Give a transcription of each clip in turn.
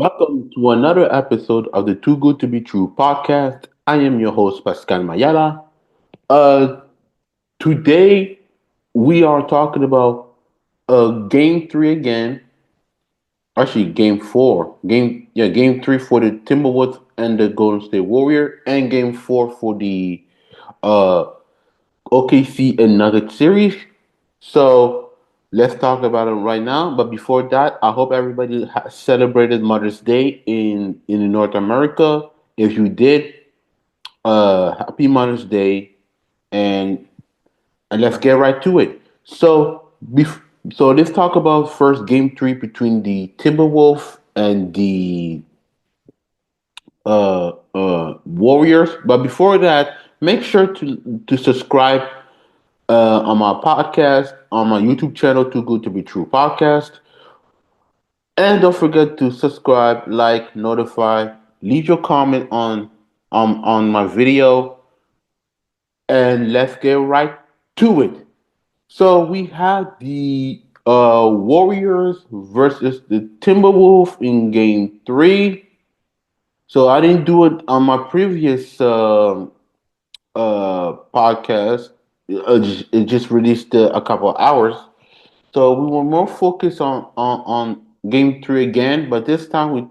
Welcome to another episode of the Too Good to Be True podcast. I am your host, Pascal Mayala. Uh, Today, we are talking about game three again. Actually, game four. Game three for the Timberwolves and the Golden State Warrior, and game four for the uh, OKC and Nuggets series. So let's talk about it right now. But before that, I hope everybody celebrated Mother's Day in North America. If you did, happy Mother's Day, and let's get right to it. So let's talk about first game three between the Timberwolves and the Warriors. But before that, make sure to subscribe on my podcast, on my YouTube channel, Too Good to Be True podcast. And don't forget to subscribe, like, notify, leave your comment on my video, and let's get right to it. So we had the Warriors versus the Timberwolves in game three. So I didn't do it on my previous podcast. It just released a couple of hours. So we were more focused on game three again, but this time we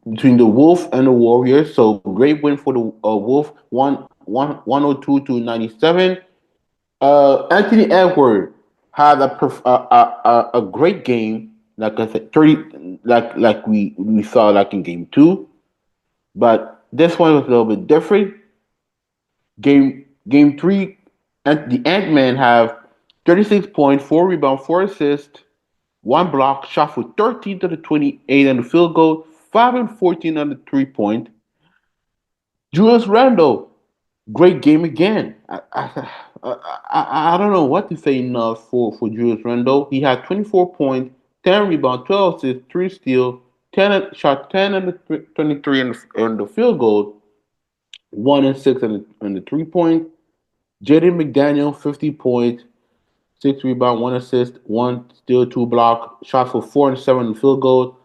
between the Wolf and the Warriors. So great win for the Wolf, 102 to 97. Anthony Edwards had a great game, like I said, 30 like we saw like in game two, but this one was a little bit different. Game three, and the Ant Man have 36 points, 4 rebounds, 4 assists, one block, shot for 13 to the 28 on the field goal, 5 and 14 on the 3 point. Julius Randle, great game again. I don't know what to say enough for Julius Randle. He had 24 points, 10 rebounds, 12 assists, 3 steals, 10 on the 23 on the field goal, 1 and 6 on the 3 point. Jaden McDaniel, 50 points, 6 rebounds, 1 assist, 1 steal, 2 block, shot for 4 and 7 on the field goal,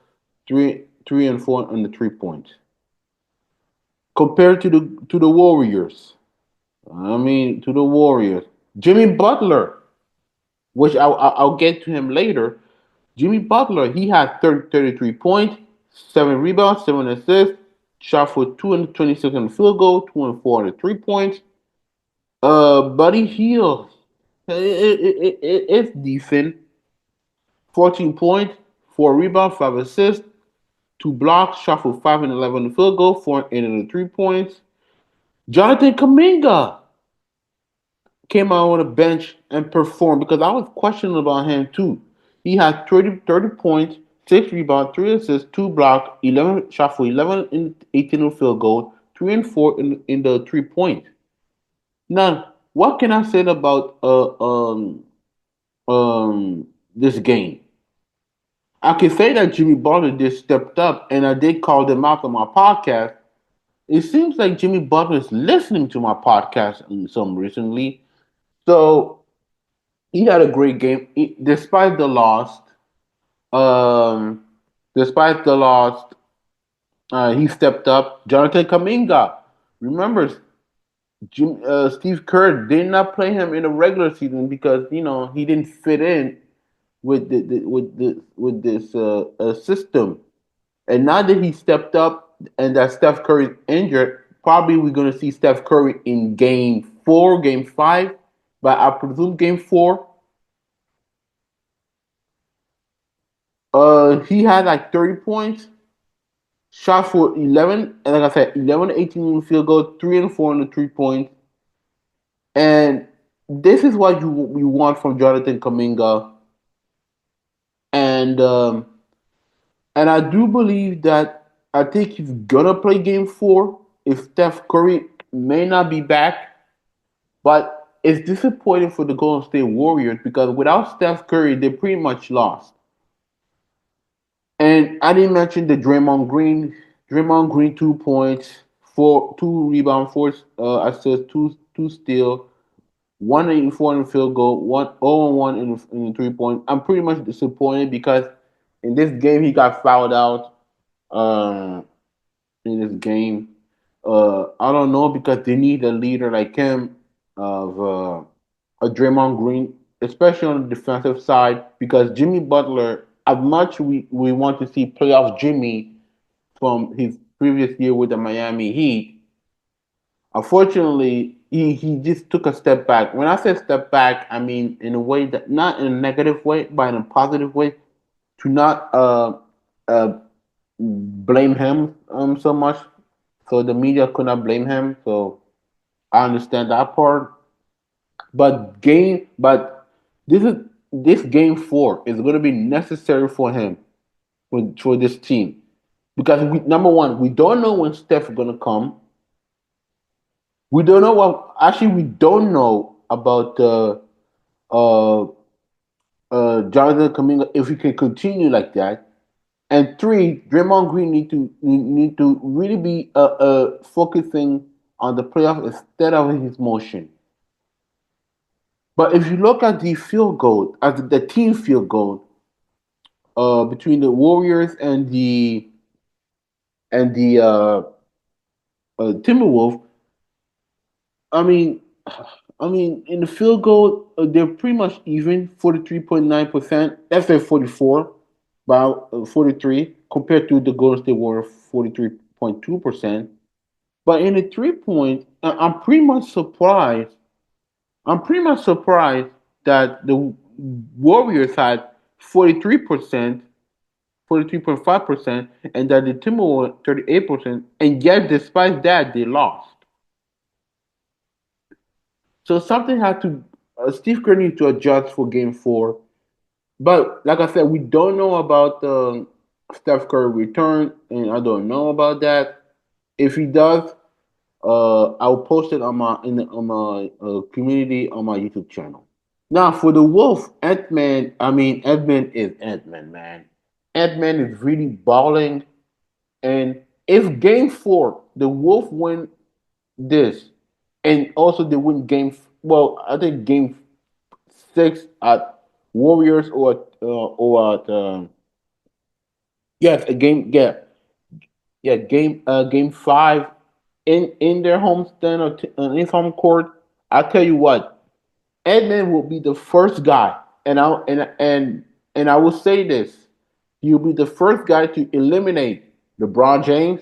three and 4 on the 3 point. Compared to the Warriors, to the Warriors, Jimmy Butler, which I'll get to him later. Jimmy Butler, he had 33 points, 7 rebounds, 7 assists, shot for 226 on the field goal, 2 and 4 on the 3 points. Buddy Hield, it's decent. 14 points, 4 rebounds, 5 assists, 2 blocks, shot for 5 and 11 on the field goal, 4 and 8 on the 3 points. Jonathan Kaminga came out on the bench and performed because I was questioning about him too. He had 30 points, 6 rebounds, 3 assists, 2 blocks, 11 shot for 11 and 18 on the field goal, 3 and 4 in the 3 point. Now, what can I say about this game? I can say that Jimmy Butler did stepped up, and I did call them out on my podcast. It seems like Jimmy Butler is listening to my podcast some recently. So he had a great game, despite the loss. Um, Despite the loss, he stepped up. Jonathan Kaminga, remember, Steve Kerr did not play him in the regular season because he didn't fit in with this system. And now that he stepped up and that Steph Curry is injured, probably we're gonna see Steph Curry in game four, game five, but I presume game four. He had like 30 points, shot for 11, and like I said, 11 18 on the field goal, 3 and 4 on the 3 points. And this is what you want from Jonathan Kaminga. And I do believe that I think he's gonna play game four if Steph Curry may not be back. But it's disappointing for the Golden State Warriors because without Steph Curry, they pretty much lost. And I didn't mention the Draymond Green. Draymond Green 2 points, two rebound, four assists, two steal, 184 in the field goal, 1 in the 3 point. I'm pretty much disappointed because in this game he got fouled out. um, in this game. I don't know because they need a leader like him, of a Draymond Green, especially on the defensive side. Because Jimmy Butler, as much we want to see playoff Jimmy from his previous year with the Miami Heat, unfortunately, he just took a step back. When I say step back, I mean in a way that not in a negative way, but in a positive way. To not uh, blame him so much, so the media could not blame him. So I understand that part. But this is this game four is going to be necessary for him, for this team, because number one, we don't know when Steph is going to come. We don't know what. Actually, we don't know about uh, Jonathan Kaminga if he can continue like that. And three, Draymond Green need to really be focusing on the playoff instead of his motion. But if you look at the field goal, at the team field goal, between the Warriors and the Timberwolves, I mean, in the field goal, they're pretty much even, 43.9%. That's like 44, about 43, compared to the Golden State Warriors, 43.2%. But in the 3 point, I'm pretty much surprised. I'm pretty much surprised that the Warriors had 43%, 43.5%, and that the Timberwolves 38%, and yet despite that they lost. So something had to Steve Kerr needs to adjust for Game Four. But like I said, we don't know about the Steph Curry return, and I don't know about that. If he does, I'll post it on my community on my YouTube channel. Now for the Wolf, Edman. I mean, Edman is Edman, man. Edman is really balling, and if Game Four the Wolf win this, and also they win Game. Well, I think Game 6 at Warriors, or at yes, a game. Yeah, yeah, Game 5 in their home stand, or in home court. I tell you what, Edmund will be the first guy, and I will say this: he'll be the first guy to eliminate LeBron James,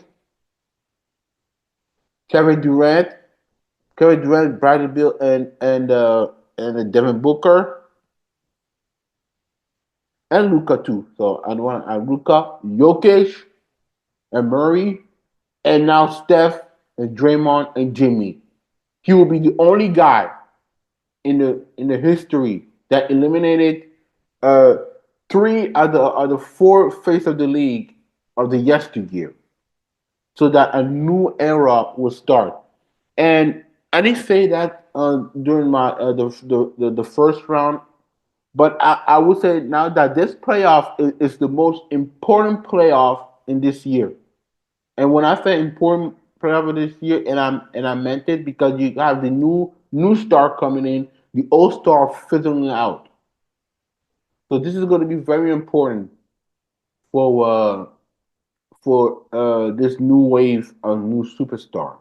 Kevin Durant, Bradley Beal, and Devin Booker, and Luca too. So I want Luca, Jokic, and Murray, and now Steph and Draymond and Jimmy. He will be the only guy in the history that eliminated uh, three of the four face of the league of the yesteryear, so that a new era will start. And I didn't say that during my the first round, but I would say now that this playoff is the most important playoff in this year. And when I say important playoff of this year, and I meant it, because you have the new star coming in, the old star fizzling out. So this is going to be very important for this new wave of new superstar.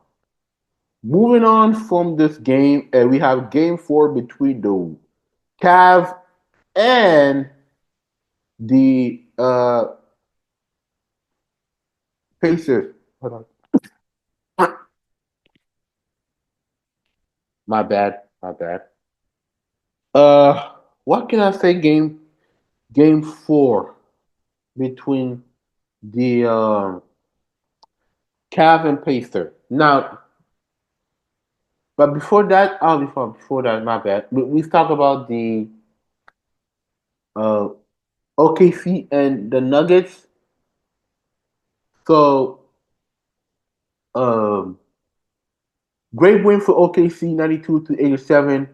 Moving on from this game, we have Game 4 between the Cavs and the Pacers. Hold on. My bad. My bad. What can I say? Game 4 between the Cav and Pacer. Now, but before that, before that, my bad. We talk about the uh, OKC and the Nuggets. So, um, great win for OKC, 92-87.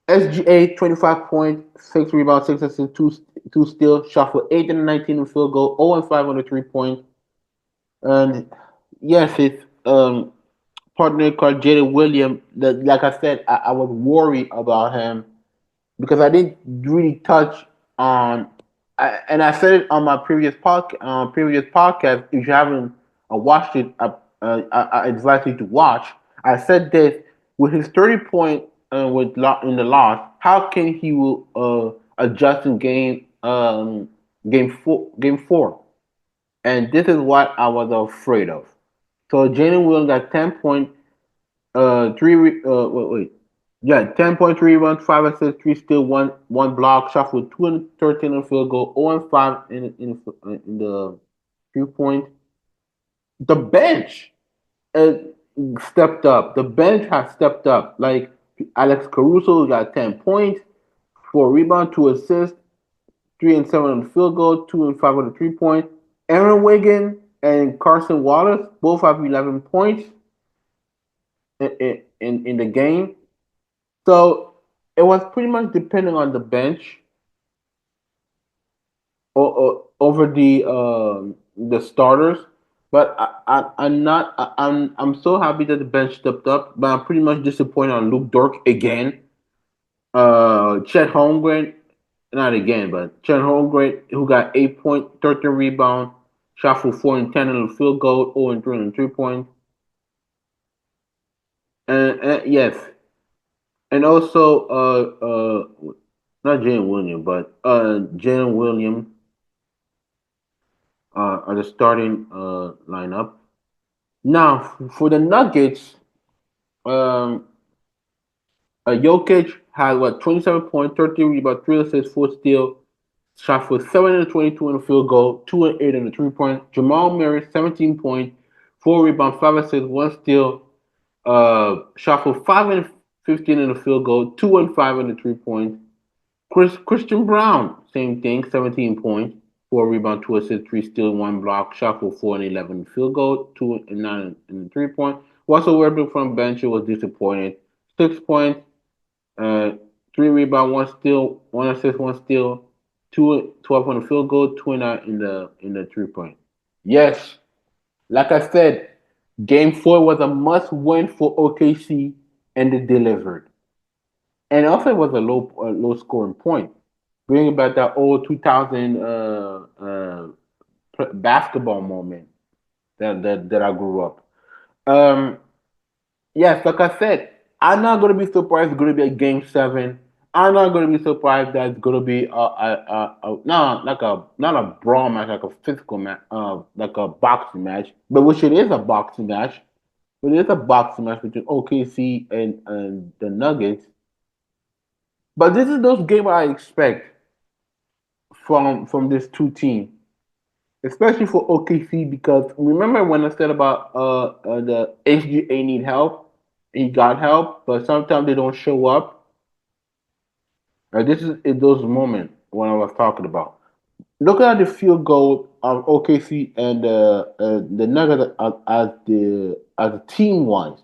SGA, 25 points, 6 rebounds, 6 assists, two steals, shot for 8 and 19 in field goal, 0 and 5 on the 3 point. And yes, his partner called Jaden Williams. That, like I said, I was worried about him because I didn't really touch on And I said it on my previous podcast. If you haven't watched it, I advise you to watch. I said this with his 30 point in the loss. How can he will adjust in game four? And this is what I was afraid of. So Jalen Williams got 10 point, yeah, 10.3 rebounds, 5 assists, 3 steals, one block, shot for 213 on field goal, 0 and 5 in the 3 point. The bench uh, stepped up. The bench has stepped up. Like Alex Caruso got 10 points, 4 rebounds, 2 assists, 3 and 7 on the field goal, 2 and 5 on the 3 point. Aaron Wiggins and Carson Wallace both have 11 points in the game. So it was pretty much depending on the bench over the starters. But I'm not I'm so happy that the bench stepped up. But I'm pretty much disappointed on Luke Dirk again. Chet Holmgren, not again, but Chet Holmgren, who got 8 point, 13 rebound, shot for 4 and 10 on the field goal, 0 and 3 on the 3 point. And yes, and also not Jalen Williams, but Jalen Williams are the starting lineup. Now for the Nuggets, um, Jokic had what 27 points, 13 rebounds, 3 assists, 4 steals, shot for 7 and 22 on the field goal, 2 and 8 on the 3 point. Jamal Murray 17 points, 4 rebounds, 5 assists, 1 steal, shot for 5 and 15 in the field goal, 2 and 5 on the 3 point. Christian Brown, same thing, 17 points, 4 rebounds, 2 assists, 3 steals, 1 block, shot for 4 and 11 field goal, 2 and 9 in the 3 point. Russell Westbrook from bench was disappointed. 6 points, uh, 3 rebounds, 1 steal, 1 assist, 1 steal, 2 12 on the field goal, 2 and 9 in the 3 point. Yes, like I said, Game 4 was a must-win for OKC, and they delivered. And also, it was a low scoring point, bringing back that old 2000 basketball moment that I grew up. Um, yes, like I said, I'm not gonna be surprised. It's gonna be a game 7. I'm not gonna be surprised that it's gonna be not a brawl match, like a physical match, like a boxing match, but which it is a boxing match. But it is a boxing match between OKC and the Nuggets. But this is those games I expect from these two teams, especially for OKC, because remember when I said about the HGA need help, he got help, but sometimes they don't show up. This is in those moments when I was talking about. Look at the field goal of OKC and the Nuggets as a team wise.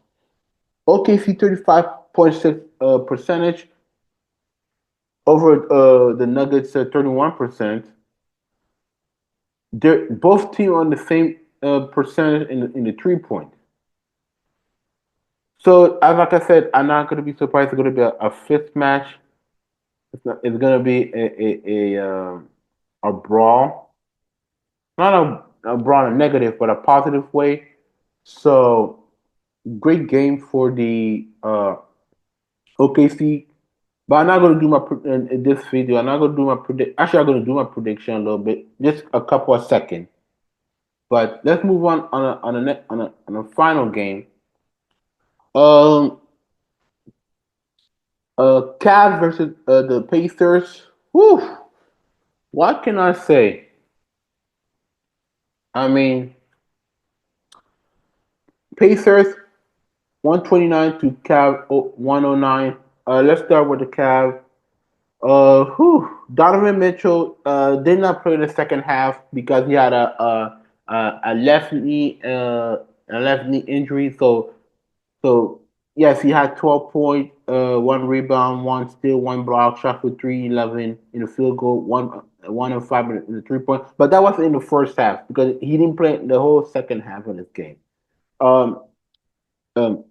OKC 35.6 percentage over the Nuggets 31%. They're both teams on the same percentage in the 3 point. So as like I said, I'm not gonna be surprised. It's gonna be a fifth match. It's gonna be a brawl, not a brawl in a negative, but a positive way. So great game for the OKC. But I'm not gonna do in this video. I'm not gonna do my predict. Actually, I'm gonna do my prediction a little bit, just a couple of seconds. But let's move on a final game. Um, Cavs versus the Pacers. Whew, what can I say? I mean, Pacers 129 to Cav 109. Let's start with the Cavs. Donovan Mitchell did not play the second half because he had a left knee injury. So yes, he had 12 points, 1 rebound, 1 steal, 1 block, shot for 311 in the field goal, 1 and 5 in the 3 point. But that was in the first half because he didn't play the whole second half of this game. Um, um,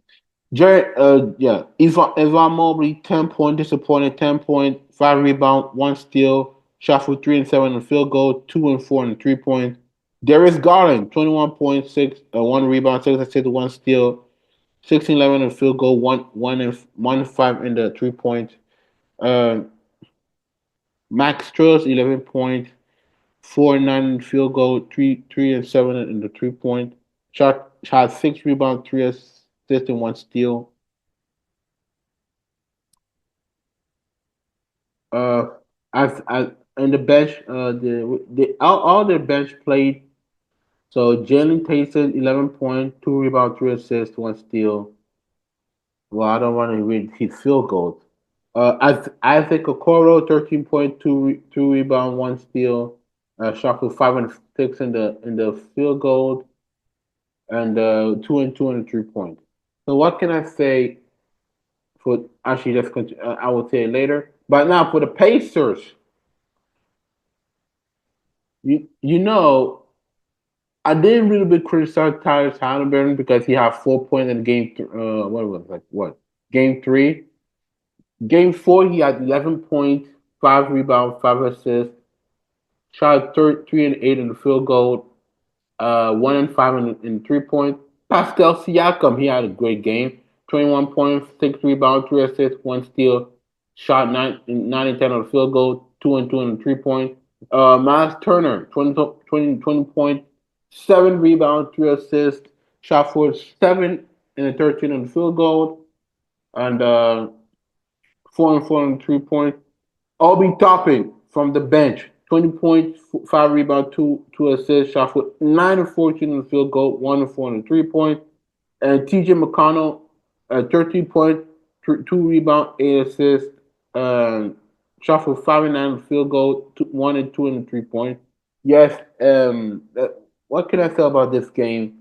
Jared, Evan Mobley, 10 point, disappointed, 10 point, 5 rebound, 1 steal, shot for 3 and 7 on field goal, 2 and 4 on 3 point. Darius Garland, 21.6, 1 rebound, 6 assists, 1 steal, 16-11 on field goal, 1 and 5 in the 3 point. Uh, Max Strus, 11 points, 4 and 9 in field goal, three and 7 in the 3 point. Shot 6 rebounds, 3 assists, and 1 steal. Uh, as on the bench, all their bench played. So Jalen Tayson, 11 points, 2 rebounds, 3 assists, 1 steal. Well, I don't want to read his field goals. Isaac Okoro, 13 points, two rebound, 1 steal. Shot for 5 and 6 in the field goal, and 2 and 2 in the 3 point. So what can I say for actually let's continue, I will say it later. But now for the Pacers, you know I didn't really bit criticize Tyler Halliburton because he had 4 points in what was it, like what game 3. Game 4 he had 11 points, 5 rebounds, 5 assists, shot 3 and 8 in the field goal, 1 and 5 in 3 point. Pascal Siakam, he had a great game. 21 points, 6 rebounds, 3 assists, 1 steal. Shot 9 and 10 on the field goal, 2 and 2 in the 3 point. Miles Turner, 20 points, 7 rebounds, 3 assists. Shot for 7 and 13 on the field goal, and 4 and 4 on the 3 point. Obi Toppin from the bench, 20 points, 5 rebounds, two assists, shot for 9 and 14 on the field goal, 1 and 4 on the 3 point. And TJ McConnell, 13 points, 2 rebounds, 8 assists, shot for 5 and 9 on the field goal, 1 and 2 in the 3 point. Yes, what can I say about this game?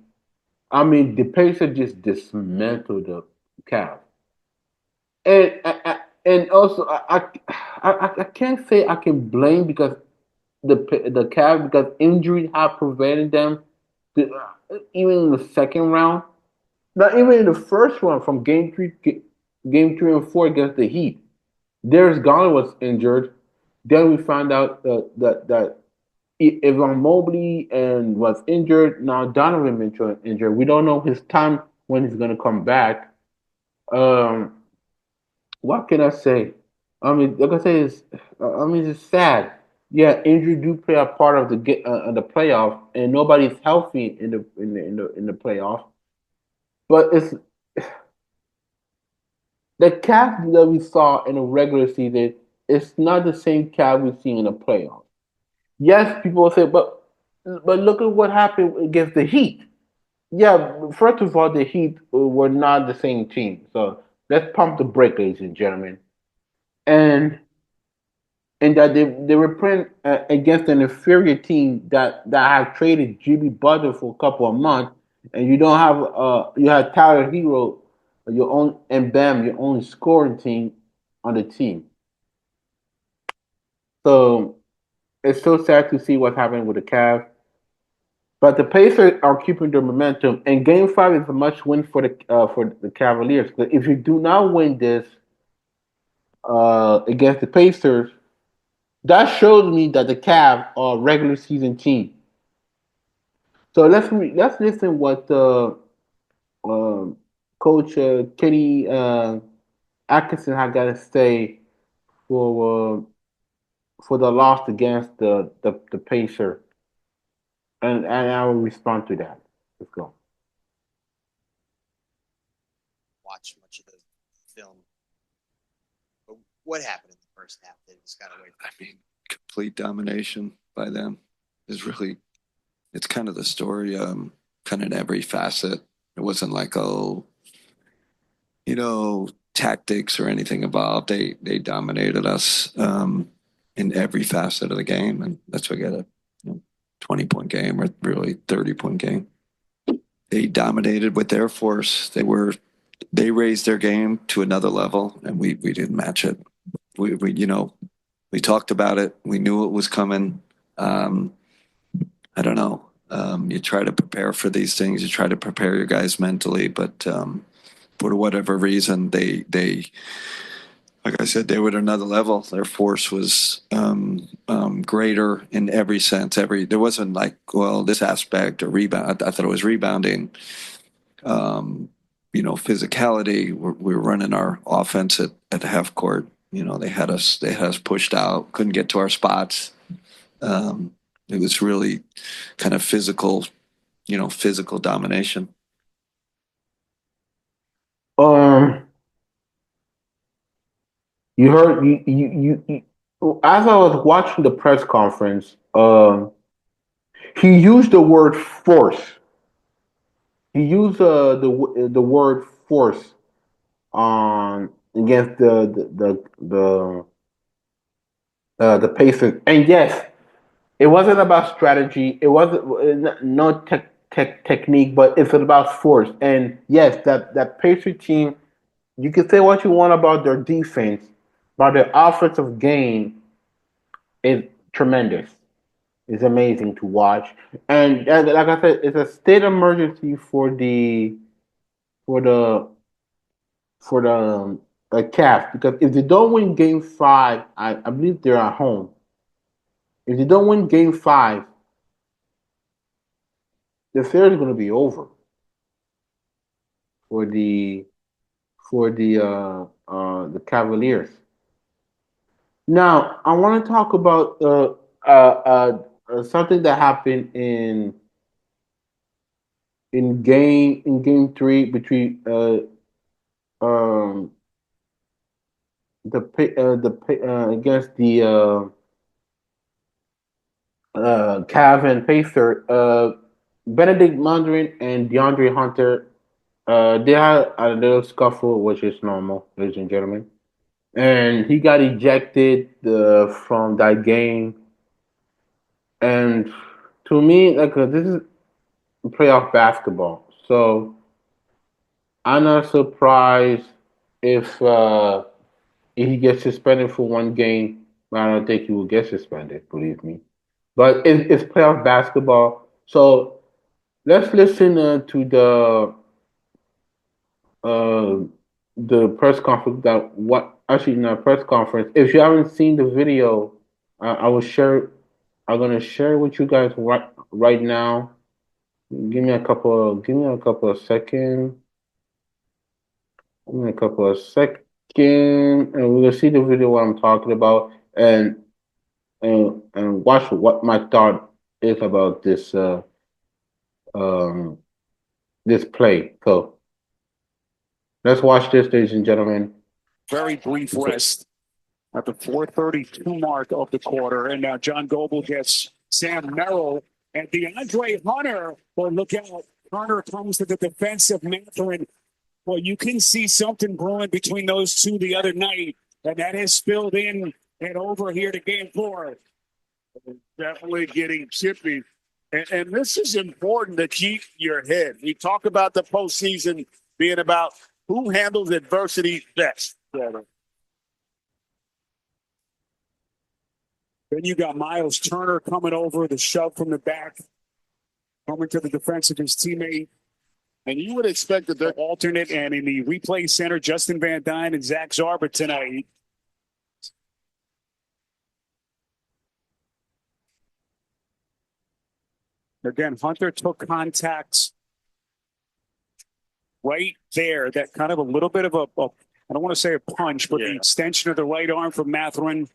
I mean, the Pacers just dismantled the Cavs. And also I can't say I can blame because the Cavs because injuries have prevented them even in the second round, not even in the first one from game 3 and 4 against the Heat. Darius Garland was injured. Then we found out that Evan Mobley and was injured. Now Donovan Mitchell is injured. We don't know his time when he's gonna come back. Um, what can I say? I mean, like I say, I mean, it's sad. Yeah, injury do play a part of the playoff, and nobody's healthy in the playoff. But it's the Cavs that we saw in the regular season. It's not the same Cavs we see in the playoff. Yes, people will say, but look at what happened against the Heat. Yeah, first of all, the Heat were not the same team. So let's pump the brake, ladies and gentlemen. And that they were playing against an inferior team that had traded Jimmy Butler for a couple of months, and you don't have you had Tyler Hero, your own and Bam, your only scoring team on the team. So it's so sad to see what's happening with the Cavs. But the Pacers are keeping their momentum, and Game 5 is a must win for the Cavaliers. But if you do not win this against the Pacers, that shows me that the Cavs are a regular season team. So let's listen what um, Coach Kenny Atkinson had got to say for the loss against the Pacers, and I will respond to that. Let's go. Watch much of the film. But what happened in the first half? They just got away I mean, complete domination by them is really, it's kind of the story, kind of in every facet. It wasn't like, oh, tactics or anything involved. They dominated us in every facet of the game, and that's what got a 20-point game or really 30-point game. They dominated with their force. They raised their game to another level, and we didn't match it. We talked about it. We knew it was coming. I don't know. You try to prepare for these things. You try to prepare your guys mentally, but for whatever reason, like I said, they were at another level. Their force was greater in every sense. There wasn't like, well, this aspect or rebound. I thought it was rebounding, physicality. We were running our offense at the half court. They had us pushed out, couldn't get to our spots. It was really kind of physical domination. Um, you heard as I was watching the press conference, he used the word force. He used the word force on against the Pacers, and yes, it wasn't about strategy. It wasn't no technique, but it's about force. And yes, that Patriot team, you can say what you want about their defense, but their offensive game is tremendous. It's amazing to watch. And like I said, it's a state emergency for the for the Cavs, because if they don't win Game Five, I believe they're at home. If they don't win Game Five, the series is going to be over for the Cavaliers. Now, I want to talk about something that happened in game three between um against the Cav and Pacer. Benedict Mandarin and DeAndre Hunter, they had a little scuffle, which is normal, ladies and gentlemen. And he got ejected from that game. And to me, this is playoff basketball, so I'm not surprised if if he gets suspended for one game. But I don't think he will get suspended. Believe me. But it's playoff basketball, so let's listen uh, the press conference that what actually not press conference. If you haven't seen the video, I will share. I'm gonna share with you guys right now. Give me a couple of seconds. Give me a couple of seconds, and we're gonna see the video what I'm talking about, and watch what my thought is about um this play. So let's watch this, ladies and gentlemen. Very brief rest at the 4:32 mark of the quarter. And now John Goble gets Sam Merrill and DeAndre Hunter. Well, look out. Hunter comes to the defense of Mathurin. Well, you can see something brewing between those two the other night, and that has spilled in and over here to game four. Definitely getting chippy. And this is important to keep your head. We talk about the postseason being about who handles adversity best. Then you got Miles Turner coming over, the shove from the back, coming to the defense of his teammate. And you would expect that they're Alternate, and in the replay center, Justin Van Dyne and Zach Zarba tonight. Again, Hunter took contacts right there. That kind of a little bit of I don't want to say a punch, but the extension of the right arm from Mathurin.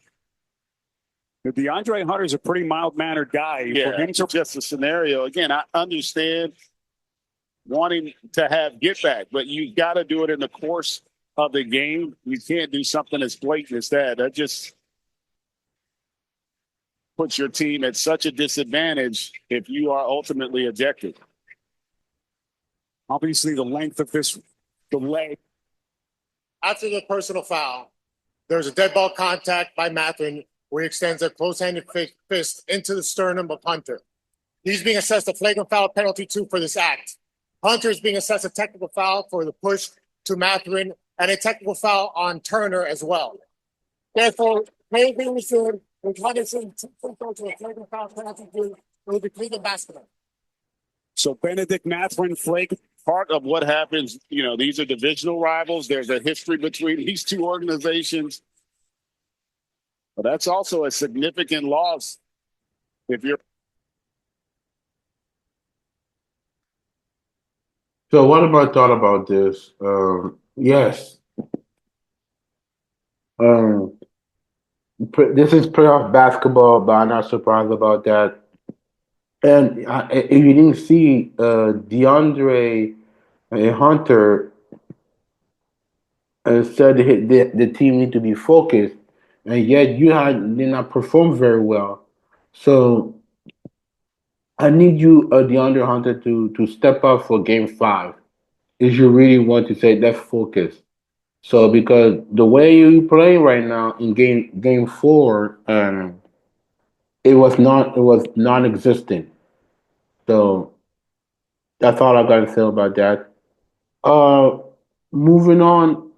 DeAndre Hunter's a pretty mild-mannered guy. Yeah, just a scenario. Again, I understand wanting to have get back, but you got to do it in the course of the game. You can't do something as blatant as that. That just puts your team at such a disadvantage if you are ultimately ejected. Obviously, the length of this delay. After the personal foul, there's a dead ball contact by Mathurin where he extends a close-handed fist into the sternum of Hunter. He's being assessed a flagrant foul penalty 2 for this act. Hunter is being assessed a technical foul for the push to Mathurin and a technical foul on Turner as well. Therefore, play being resumed with Henderson to a flagrant foul penalty 2 for the Cleveland basketball. So Benedict Mathurin part of what happens, these are divisional rivals. There's a history between these two organizations. But that's also a significant loss if you're. So what am I thought about this? Yes, um, this is playoff basketball, but I'm not surprised about that. And if you didn't see DeAndre Hunter said the team need to be focused, and yet did not perform very well. So I need you, DeAndre Hunter, to step up for Game 5 if you really want to say let's focus. So because the way you play right now in game 4, it was non-existent. So that's all I got to say about that. Uh, moving on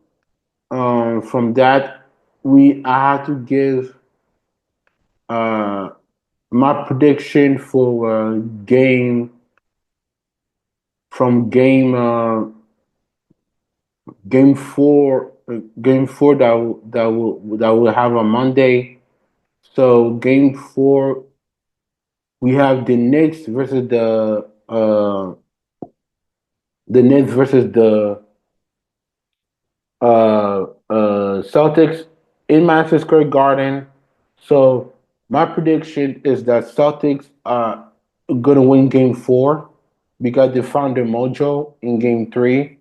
from that, I have to give uh my prediction for game 4 that will have on Monday. So game 4, we have the Knicks versus the Celtics in Madison Square Garden. So my prediction is that Celtics are gonna win Game 4 because they found their mojo in Game 3,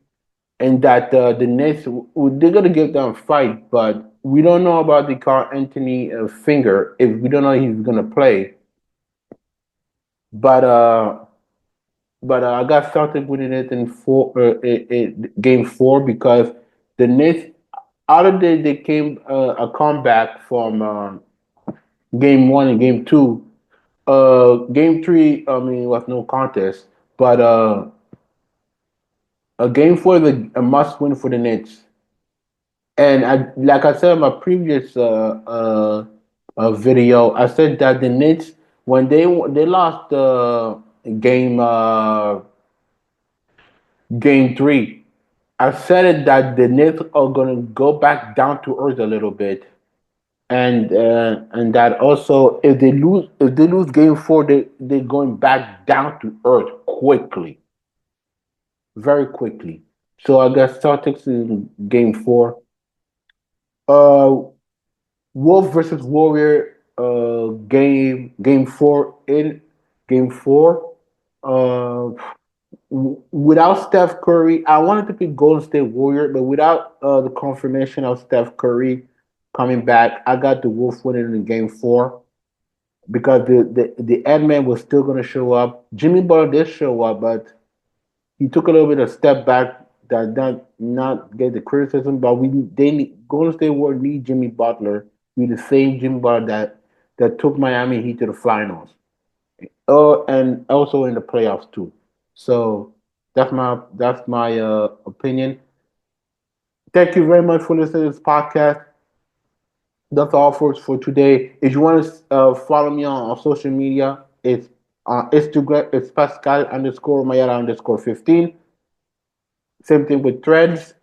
and that the Knicks they're gonna give them a fight, but we don't know about the Carl Anthony finger if we don't know if he's gonna play. But I got Celtic winning it in Game 4 because the Knicks out of they came a comeback from Game 1 and Game 2. Game 3, I mean, was no contest, but a Game 4 is a must win for the Knicks. And like I said in my previous video, I said that the Knicks when they lost game uh, Game 3, I said it that the Knicks are gonna go back down to earth a little bit, and that also if they lose Game 4, they're going back down to earth quickly, very quickly. So I guess Celtics in Game 4. Uh, Wolf versus Warrior. Game 4 in Game 4. Uh, Without Steph Curry, I wanted to pick Golden State Warrior, but without the confirmation of Steph Curry coming back, I got the Wolf winning in Game 4 because the Edman was still going to show up. Jimmy Butler did show up, but he took a little bit of step back that not get the criticism. But Golden State Warriors need Jimmy Butler, be the same Jimmy Butler that took Miami Heat to the finals. And also in the playoffs too. So that's my opinion. Thank you very much for listening to this podcast. That's all for today. If you want to follow me on social media, it's Instagram. It's Pascal underscore Mayara underscore 15. Same thing with Threads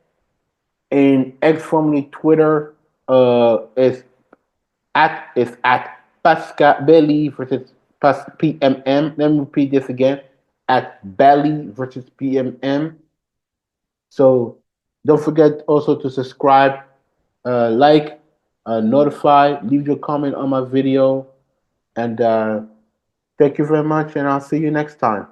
and X formerly Twitter. Is at Pascal Belly versus PMM. Let me repeat this again. At Belly versus PMM. So don't forget also to subscribe, like, notify, leave your comment on my video, and thank you very much. And I'll see you next time.